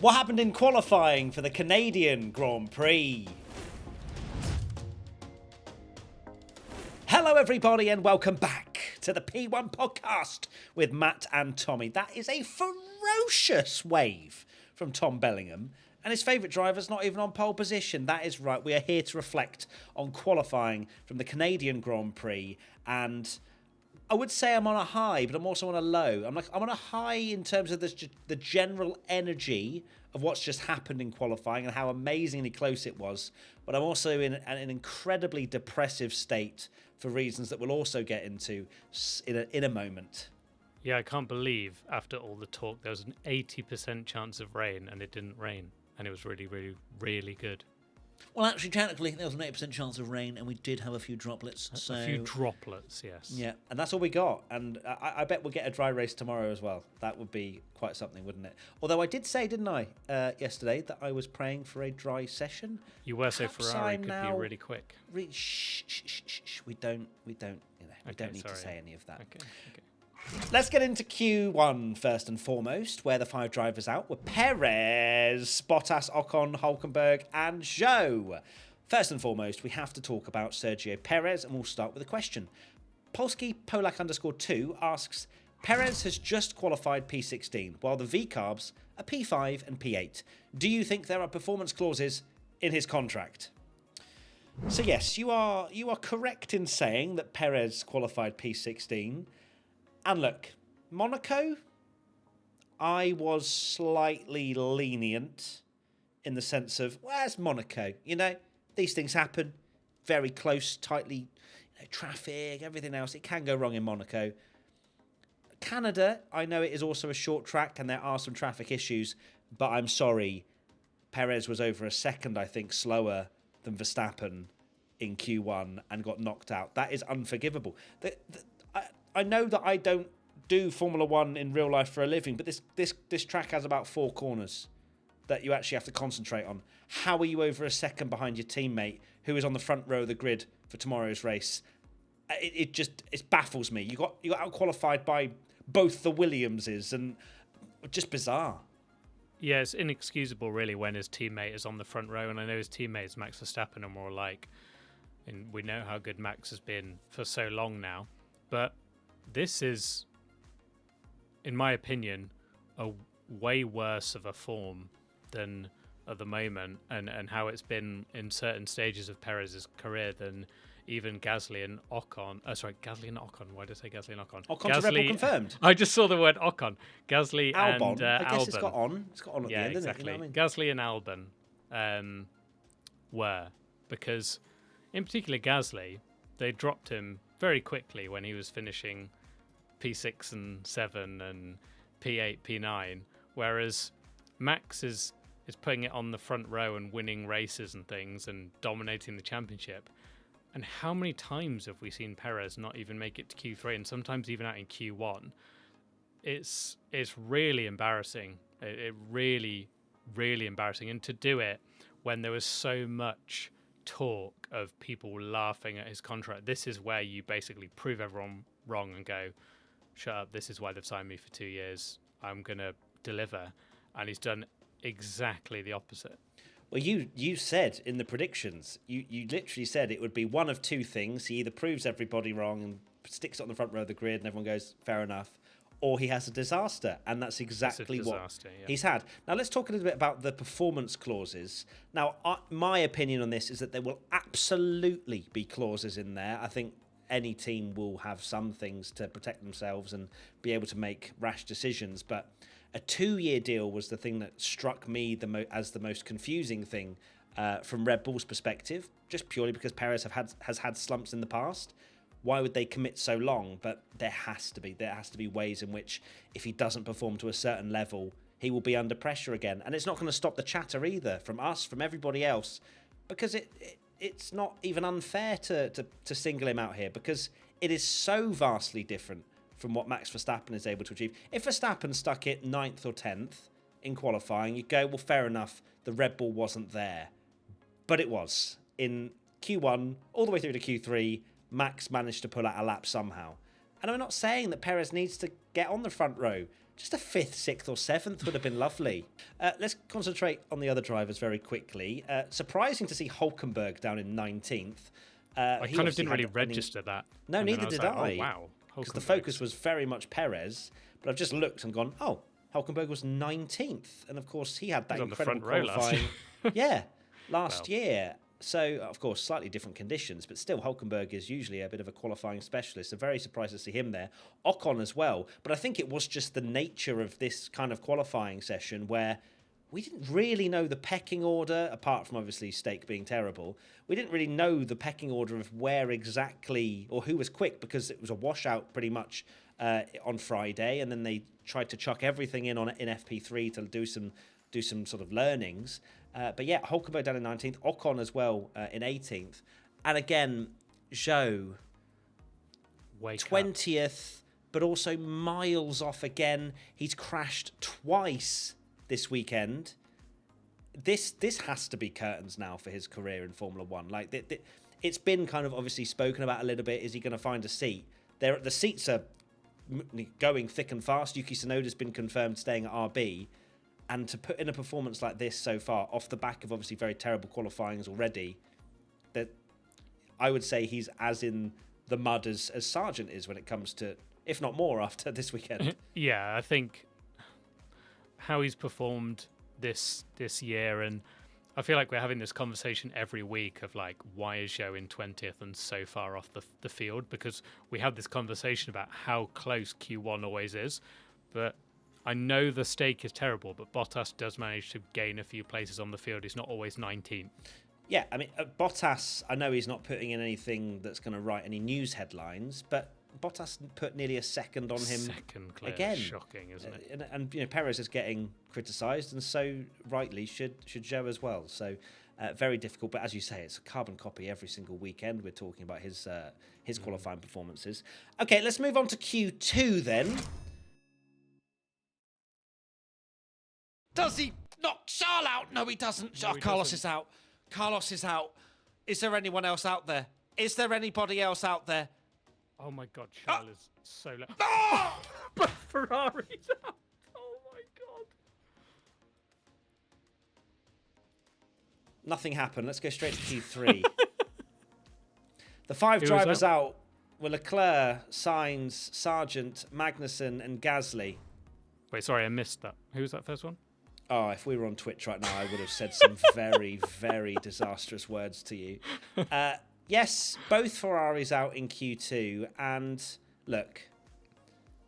What happened in qualifying for the Canadian Grand Prix? Hello everybody and welcome back to the P1 podcast with Matt and Tommy. That is a ferocious wave from Tom Bellingham, and his favourite driver's not even on pole position. That is right, we are here to reflect on qualifying from the Canadian Grand Prix, and I would say I'm on a high, but I'm also on a low. I'm on a high in terms of the general energy of what's just happened in qualifying and how amazingly close it was. But I'm also in an incredibly depressive state for reasons that we'll also get into in a moment. Yeah, I can't believe after all the talk there was an 80% chance of rain and it didn't rain. And it was really, really, really good. Well, actually, technically, there was an 8% chance of rain, and we did have a few droplets. A few droplets, yes. Yeah, and that's all we got. And I bet we'll get a dry race tomorrow as well. That would be quite something, wouldn't it? Although I did say, didn't I, yesterday, that I was praying for a dry session. You were, so Ferrari could be really quick. Shh. We don't need to say any of that. Okay. Let's get into Q1 first and foremost, where the 5 drivers out were Perez, Bottas, Ocon, Hulkenberg, and Zhou. First and foremost, we have to talk about Sergio Perez, and we'll start with a question. Polski Polak _2 asks, Perez has just qualified P16, while the V-Carbs are P5 and P8. Do you think there are performance clauses in his contract? So yes, you are correct in saying that Perez qualified P16. And look, Monaco, I was slightly lenient in the sense of, where's Monaco? You know, these things happen. Very close, tightly, traffic, everything else. It can go wrong in Monaco. Canada, I know it is also a short track and there are some traffic issues, but I'm sorry, Perez was over a second, I think, slower than Verstappen in Q1 and got knocked out. That is unforgivable. I know that I don't do Formula 1 in real life for a living, but this track has about 4 corners that you actually have to concentrate on. How are you over a second behind your teammate who is on the front row of the grid for tomorrow's race? It baffles me. You got out qualified by both the Williamses, and just bizarre. Yeah, it's inexcusable really when his teammate is on the front row, and I know his teammate is Max Verstappen, and we're like, and we know how good Max has been for so long now, but this is, in my opinion, a way worse of a form than at the moment, and how it's been in certain stages of Perez's career than even Gasly and Ocon. Gasly and Ocon. Why did I say Gasly and Ocon? Ocon's a Red Bull confirmed. I just saw the word Ocon. Gasly Albon. and I guess Albon. It's got on at the end, exactly. Isn't it? You know what I mean? Gasly and Albon were, because in particular Gasly, they dropped him very quickly when he was finishing P6 and 7 and P8, P9, whereas Max is putting it on the front row and winning races and things and dominating the championship. And how many times have we seen Perez not even make it to Q3 and sometimes even out in Q1? It's really embarrassing. It really, really embarrassing. And to do it when there was so much talk of people laughing at his contract, this is where you basically prove everyone wrong and go, shut up, this is why they've signed me for 2 years. I'm going to deliver. And he's done exactly the opposite. Well, you said in the predictions, you literally said it would be one of 2 things. He either proves everybody wrong and sticks it on the front row of the grid and everyone goes, fair enough, or he has a disaster. And that's exactly what he's had. Now, let's talk a little bit about the performance clauses. Now, my opinion on this is that there will absolutely be clauses in there. I think any team will have some things to protect themselves and be able to make rash decisions. But a 2-year deal was the thing that struck me as the most confusing thing from Red Bull's perspective, just purely because Perez has had slumps in the past. Why would they commit so long? But there has to be ways in which if he doesn't perform to a certain level, he will be under pressure again. And it's not going to stop the chatter either from us, from everybody else, because it's not even unfair to single him out here, because it is so vastly different from what Max Verstappen is able to achieve. If Verstappen stuck it 9th or 10th in qualifying, you'd go, well, fair enough, the Red Bull wasn't there. But it was. In Q1, all the way through to Q3, Max managed to pull out a lap somehow. And I'm not saying that Perez needs to get on the front row. Just a 5th, 6th or 7th would have been lovely. Let's concentrate on the other drivers very quickly. Surprising to see Hulkenberg down in 19th. I kind of didn't really register that. No, neither did I. Oh, wow. Because the focus was very much Perez. But I've just looked and gone, oh, Hulkenberg was 19th. And of course, he had that incredible qualifying. Last year. So, of course, slightly different conditions, but still, Hulkenberg is usually a bit of a qualifying specialist. So very surprised to see him there. Ocon as well. But I think it was just the nature of this kind of qualifying session where we didn't really know the pecking order, apart from obviously Stake being terrible. We didn't really know the pecking order of where exactly, or who was quick, because it was a washout pretty much on Friday. And then they tried to chuck everything in FP3 to do some sort of learnings. But yeah, Hulkenberg down in 19th, Ocon as well in 18th. And again, Zhou, 20th, but also miles off again. He's crashed twice this weekend. This has to be curtains now for his career in Formula One. Like it's been kind of obviously spoken about a little bit. Is he going to find a seat? The seats are going thick and fast. Yuki Tsunoda's been confirmed staying at RB. And to put in a performance like this so far, off the back of obviously very terrible qualifyings already, that I would say he's as in the mud as Sargent is when it comes to, if not more, after this weekend. Yeah, I think how he's performed this year, and I feel like we're having this conversation every week of like, why is Zhou in 20th and so far off the field? Because we have this conversation about how close Q1 always is, but I know the stake is terrible, but Bottas does manage to gain a few places on the field. He's not always 19th. Yeah, I mean, Bottas, I know he's not putting in anything that's going to write any news headlines, but Bottas put nearly a second on him Second, clearly. Again. Shocking, isn't it? And you know, Perez is getting criticised, and so rightly should Zhou as well. So very difficult, but as you say, it's a carbon copy every single weekend. We're talking about his qualifying performances. Okay, let's move on to Q2 then. Does he knock Charles out? No, he doesn't. No, he Carlos doesn't. is out. Carlos is out. Is there anyone else out there? Is there anybody else out there? Oh my God, Charles is so low. Ah! But Ferrari's out. Oh my God. Nothing happened. Let's go straight to Q3. The 5 Who was drivers out? out were Leclerc, Sainz, Sargent, Magnussen, and Gasly. Wait, sorry, I missed that. Who was that first one? Oh, if we were on Twitch right now, I would have said some very, very disastrous words to you. Yes, both Ferraris out in Q2. And look,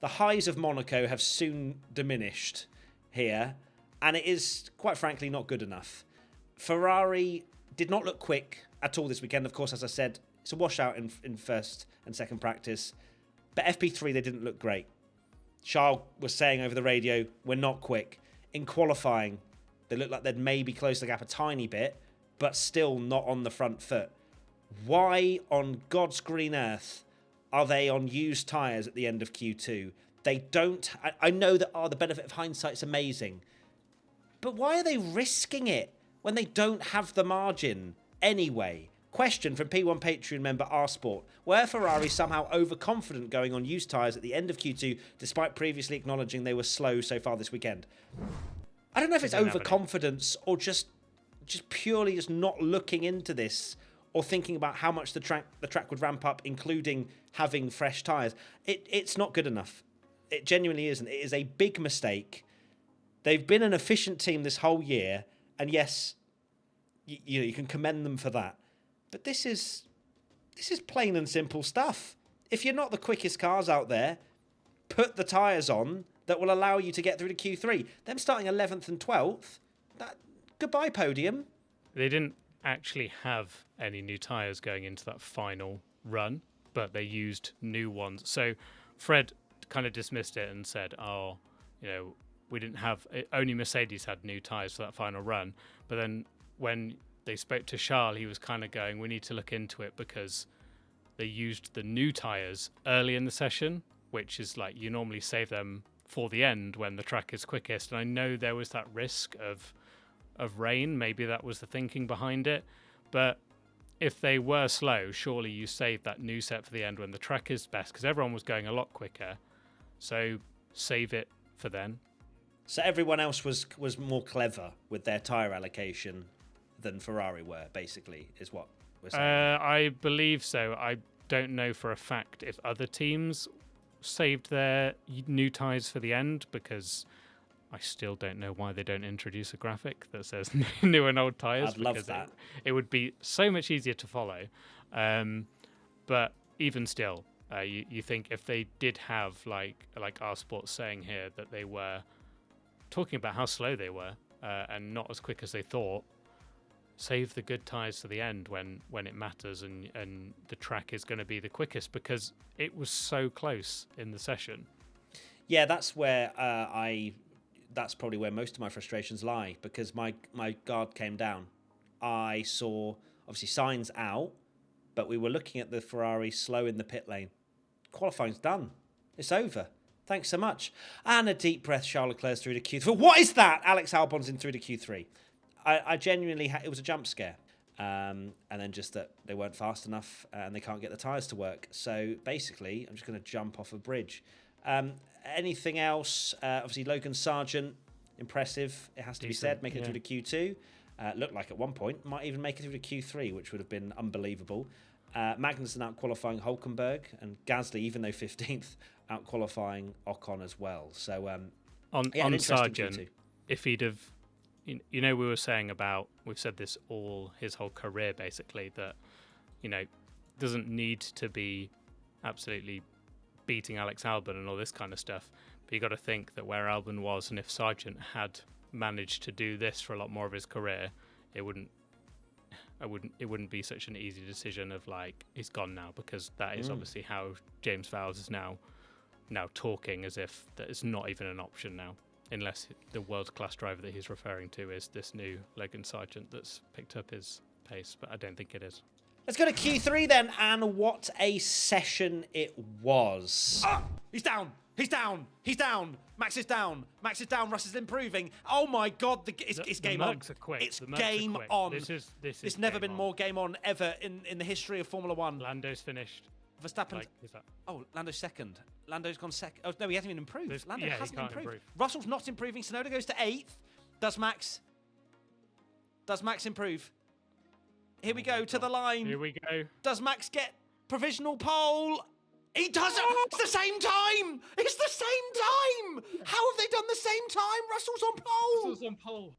the highs of Monaco have soon diminished here. And it is, quite frankly, not good enough. Ferrari did not look quick at all this weekend. Of course, as I said, it's a washout in first and second practice. But FP3, they didn't look great. Charles was saying over the radio, we're not quick. In qualifying, they looked like they'd maybe closed the gap a tiny bit, but still not on the front foot. Why on God's green earth are they on used tyres at the end of Q2? They don't... I know that, the benefit of hindsight's amazing. But why are they risking it when they don't have the margin anyway? Question from P1 Patreon member rSport. Were Ferrari somehow overconfident going on used tyres at the end of Q2, despite previously acknowledging they were slow so far this weekend? I don't know if it's overconfidence or just purely just not looking into this or thinking about how much the track would ramp up, including having fresh tyres. It's not good enough. It genuinely isn't. It is a big mistake. They've been an efficient team this whole year, and yes, you can commend them for that. But this is plain and simple stuff. If you're not the quickest cars out there, put the tyres on that will allow you to get through to Q3. Them starting 11th and 12th, goodbye podium. They didn't actually have any new tyres going into that final run, but they used new ones. So Fred kind of dismissed it and said, we didn't have... Only Mercedes had new tyres for that final run. But then when they spoke to Charles, he was kind of going, we need to look into it because they used the new tyres early in the session, which is like you normally save them for the end when the track is quickest. And I know there was that risk of rain. Maybe that was the thinking behind it. But if they were slow, surely you save that new set for the end when the track is best, because everyone was going a lot quicker. So save it for then. So everyone else was more clever with their tyre allocation than Ferrari were, basically, is what we're saying. I believe so. I don't know for a fact if other teams saved their new tyres for the end, because I still don't know why they don't introduce a graphic that says new and old tyres. I'd love that. It would be so much easier to follow. But even still, you think if they did have, like our sports saying here, that they were talking about how slow they were and not as quick as they thought, save the good tyres to the end when it matters and the track is going to be the quickest, because it was so close in the session. Yeah, that's where that's probably where most of my frustrations lie, because my guard came down. I saw, obviously, Sainz out, but we were looking at the Ferrari slow in the pit lane. Qualifying's done. It's over. Thanks so much. And a deep breath, Charles Leclerc's through to Q3. What is that? Alex Albon's in through to Q3. I genuinely, it was a jump scare. And then just that they weren't fast enough and they can't get the tyres to work. So basically, I'm just going to jump off a bridge. Anything else? Obviously, Logan Sargent, impressive, it has to be said, making it through to Q2. Looked like at one point might even make it through to Q3, which would have been unbelievable. Magnussen out-qualifying Hulkenberg, and Gasly, even though 15th, out-qualifying Ocon as well. So on Sargent, if he'd have... You know, we were saying about, we've said this his whole career, basically, that, doesn't need to be absolutely beating Alex Albon and all this kind of stuff. But you got to think that where Albon was, and if Sargent had managed to do this for a lot more of his career, it wouldn't be such an easy decision of like, he's gone now, because that is obviously how James Vowles is now talking, as if that is not even an option now. Unless the world-class driver that he's referring to is this new Logan Sargent that's picked up his pace, but I don't think it is. Let's go to Q3 then, and what a session it was. He's down! He's down! He's down! Max is down! Max is down! Russ is improving! Oh my God! It's game on! It's game on! It's never been more game on ever in the history of Formula One. Lando's finished. Verstappen. Lando's second. Lando's gone second. Oh no, he hasn't even improved. Lando hasn't improved. Russell's not improving. Tsunoda goes to 8th. Does Max improve? Here we go to the line. Here we go. Does Max get provisional pole? He does it. It's the same time. It's the same time. How have they done the same time? Russell's on pole.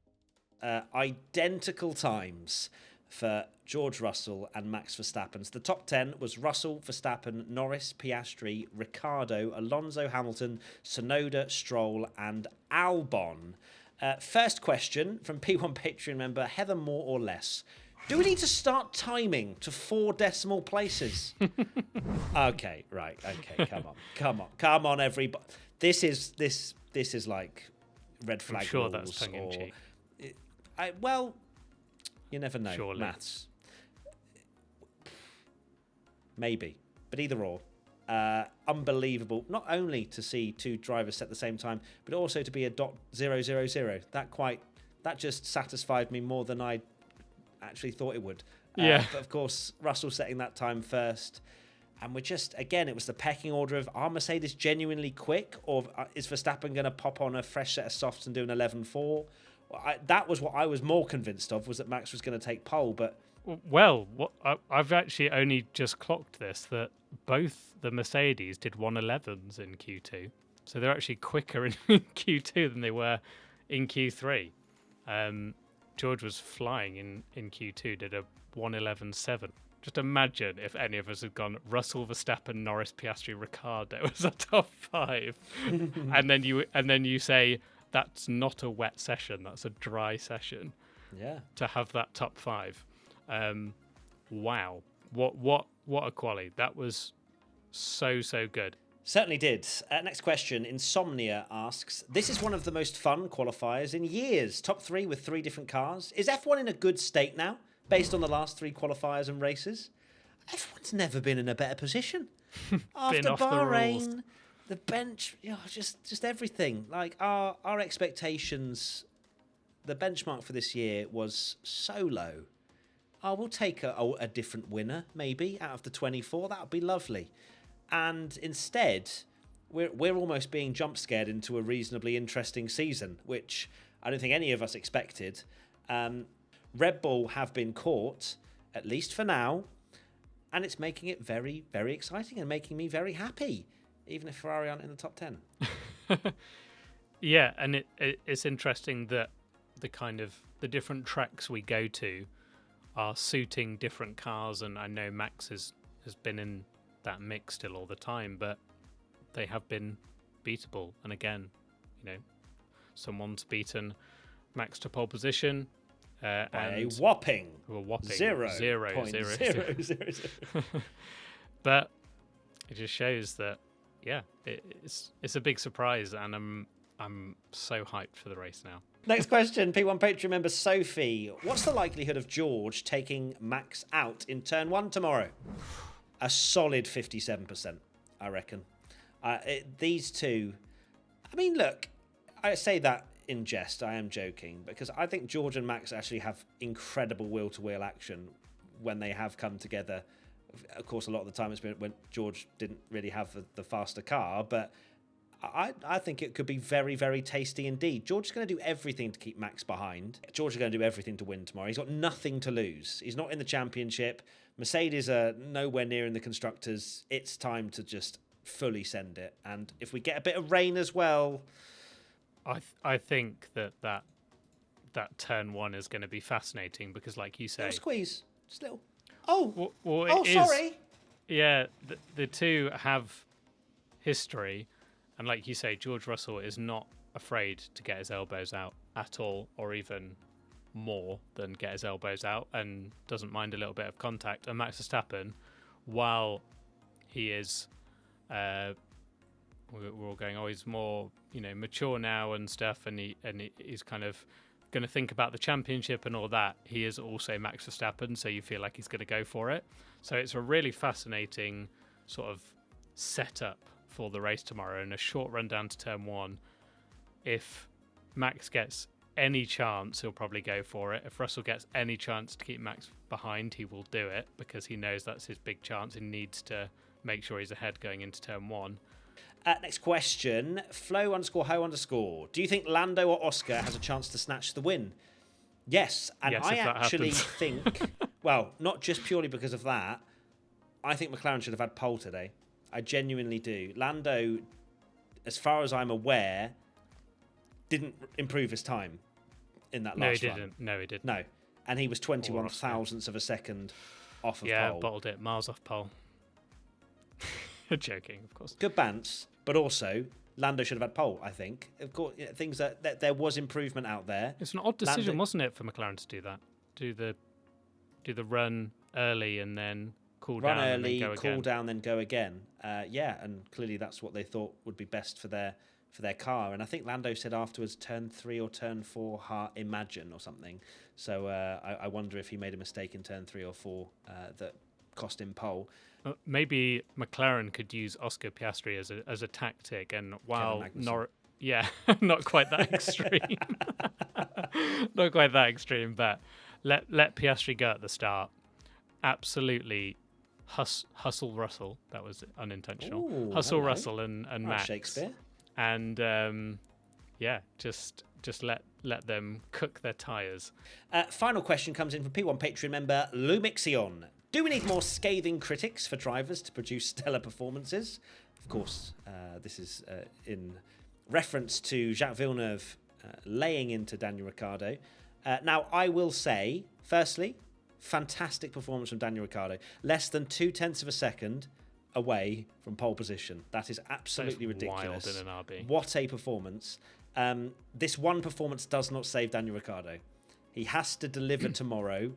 Identical times for George Russell and Max Verstappen. So the top 10 was Russell, Verstappen, Norris, Piastri, Ricciardo, Alonso, Hamilton, Tsunoda, Stroll, and Albon. First question from P1 Patreon member Heather More or Less. Do we need to start timing to 4 decimal places? Okay, right. Okay, come on, everybody. This is like red flag I'm sure rules. That's tongue in cheek. You never know. Surely. Maths. Maybe. But either or. Unbelievable. Not only to see 2 drivers set at the same time, but also to be a .000. That just satisfied me more than I actually thought it would. Yeah. But of course, Russell setting that time first. And we're just, again, it was the pecking order of, are Mercedes genuinely quick? Or is Verstappen going to pop on a fresh set of softs and do an 11.4? That was what I was more convinced of, was that Max was going to take pole, but... Well, I've actually only just clocked this, that both the Mercedes did 111s in Q2. So they're actually quicker in Q2 than they were in Q3. George was flying in Q2, did a 111.7. Just imagine if any of us had gone Russell, Verstappen, Norris, Piastri, Ricciardo as a top 5. and then you say... That's not a wet session. That's a dry session. Yeah. To have that top 5, wow! What a quali! That was so good. Certainly did. Next question. Insomnia asks: This is one of the most fun qualifiers in years. Top 3 with 3 different cars. Is F1 in a good state now, based on the last 3 qualifiers and races? F1's never been in a better position after Bahrain. The bench, just everything. Like our expectations, the benchmark for this year was so low. I will take a different winner, maybe, out of the 24. That would be lovely. And instead, we're almost being jump scared into a reasonably interesting season, which I don't think any of us expected. Red Bull have been caught, at least for now, and it's making it very, very exciting and making me very happy, even if Ferrari aren't in the top 10. Yeah, and it's interesting that the different tracks we go to are suiting different cars, and I know Max has been in that mix still all the time, but they have been beatable. And again, someone's beaten Max to pole position. By a whopping 0.000. But it just shows that, yeah, it's a big surprise, and I'm so hyped for the race now. Next question, P1 Patreon member Sophie. What's the likelihood of George taking Max out in turn 1 tomorrow? A solid 57%, I reckon. These two, I mean, look, I say that in jest, I am joking, because I think George and Max actually have incredible wheel-to-wheel action when they have come together. Of course, a lot of the time it's been when George didn't really have the faster car, but I think it could be very, very tasty indeed. George is going to do everything to keep Max behind. George is going to do everything to win tomorrow. He's got nothing to lose. He's not in the championship. Mercedes are nowhere near in the constructors. It's time to just fully send it. And if we get a bit of rain as well... I think that turn 1 is going to be fascinating because, like you say... Little squeeze. Just little... Oh! Well, sorry! Yeah, the two have history... And like you say, George Russell is not afraid to get his elbows out at all, or even more than get his elbows out, and doesn't mind a little bit of contact. And Max Verstappen, while he is, we're all going, he's more, mature now and stuff, and he's kind of going to think about the championship and all that. He is also Max Verstappen, so you feel like he's going to go for it. So it's a really fascinating sort of setup for the race tomorrow, and a short run down to turn 1. If Max gets any chance, he'll probably go for it. If Russell gets any chance to keep Max behind, he will do it because he knows that's his big chance. He needs to make sure he's ahead going into turn 1. Next question, Flo_ho_. Do you think Lando or Oscar has a chance to snatch the win? Yes, and yes, I actually think, well, not just purely because of that, I think McLaren should have had pole today. I genuinely do. Lando, as far as I'm aware, didn't improve his time in that last run. No, he didn't. No. And he was 21 thousandths of a second off of pole. Yeah, bottled it. Miles off pole. Joking, of course. Good bants, but also Lando should have had pole, I think. Of course, things that there was improvement out there. It's an odd decision, wasn't it, for McLaren to do that? Do the run early and then... Run early, cool down, then go again. Yeah, and clearly that's what they thought would be best for their car. And I think Lando said afterwards, turn 3 or turn 4, imagine or something. So I wonder if he made a mistake in turn 3 or 4 that cost him pole. Maybe McLaren could use Oscar Piastri as a tactic, and while not quite that extreme, not quite that extreme, but let Piastri go at the start. Absolutely. Hustle Russell, that was unintentional. Ooh, Hustle Russell and Max. Shakespeare. And just let them cook their tyres. Final question comes in from P1 Patreon member Lumixion. Do we need more scathing critics for drivers to produce stellar performances? Of course, this is in reference to Jacques Villeneuve laying into Daniel Ricciardo. Now, I will say, firstly, fantastic performance from Daniel Ricciardo. Less than 0.2 of a second away from pole position. That is absolutely ridiculous. Wild in an RB. What a performance. This one performance does not save Daniel Ricciardo. He has to deliver tomorrow.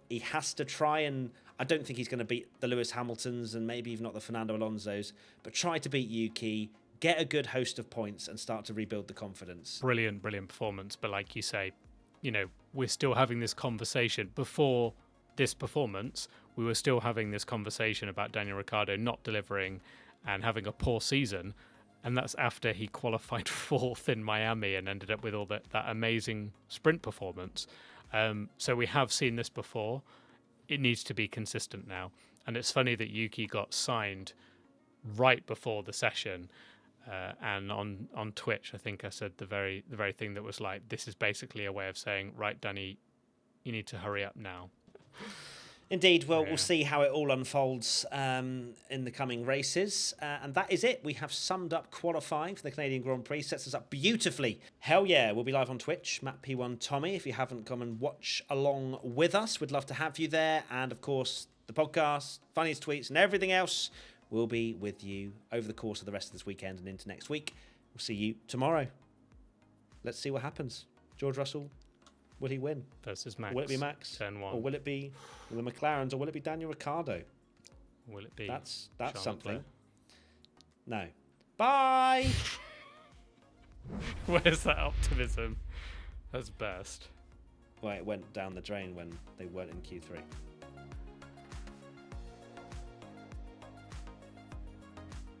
He has to try and... I don't think he's going to beat the Lewis Hamiltons and maybe even not the Fernando Alonsos, but try to beat Yuki, get a good host of points and start to rebuild the confidence. Brilliant performance. But like you say, we're still having this conversation before... this performance, we were still having this conversation about Daniel Ricciardo not delivering and having a poor season, and that's after he qualified 4th in Miami and ended up with all that amazing sprint performance. So we have seen this before. it needs to be consistent now. And it's funny that Yuki got signed right before the session. And on Twitch, I think I said the very thing that was like, this is basically a way of saying, right, Danny, you need to hurry up now. Indeed, well, we'll see how it all unfolds in the coming races. And that is it. We have summed up qualifying for the Canadian Grand Prix. Sets us up beautifully. Hell yeah, we'll be live on Twitch, Matt P1 Tommy. If you haven't come and watch along with us, we'd love to have you there. And of course, the podcast, funniest tweets, and everything else will be with you over the course of the rest of this weekend and into next week. We'll see you tomorrow. Let's see what happens. George Russell, will he win? Versus Max. Will it be Max? Turn 1. Or will it be the McLarens? Or will it be Daniel Ricciardo? Will it be That's Charlotte something. Leclerc? No. Bye! Where's that optimism? That's burst. Well, it went down the drain when they weren't in Q3.